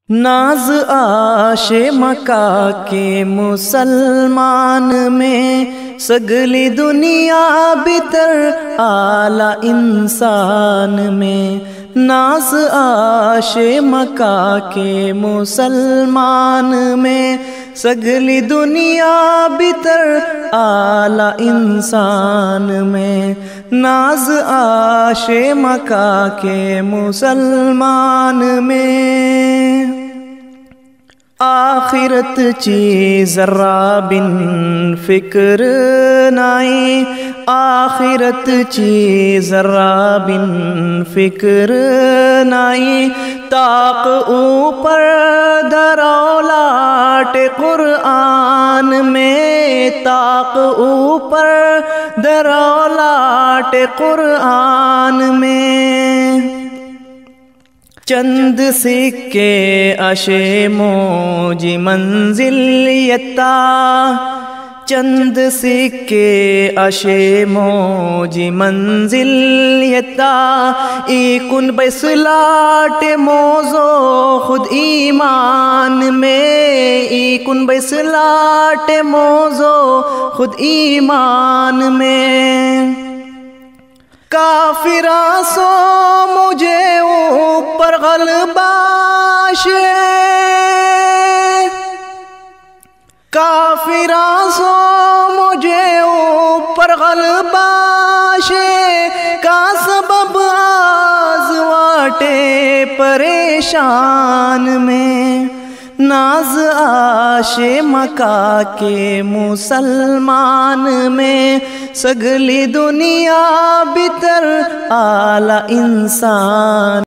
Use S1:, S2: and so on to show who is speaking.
S1: ناز آش مکہ کے مسلمان میں سگلی دنیا بتر اعلی انسان میں ناز آش مکہ کے مسلمان میں سگلی دنیا بتر اعلی انسان میں ناز آش مکہ کے مسلمان میں آخرت چی ذرہ بن فکر نائی آخرت چی ذرہ بن فکر نائی طاق اوپر درولاٹ قرآن میں طاق اوپر درولاٹ قرآن میں چند سکے اشے موجی منزل یتا چند سکے اشے موجی منزل یتا ایکن بیسلاٹ موزو خود ایمان میں ایکن بیسلاٹ موزو خود ایمان میں کافرہ سو مجھے اوپر غلباش کافرہ سو مجھے اوپر غلباش کا سبب آز واٹے پریشان میں ناز آش مکہ کے مسلمان میں سگلی دنیا بتر اعلی انسان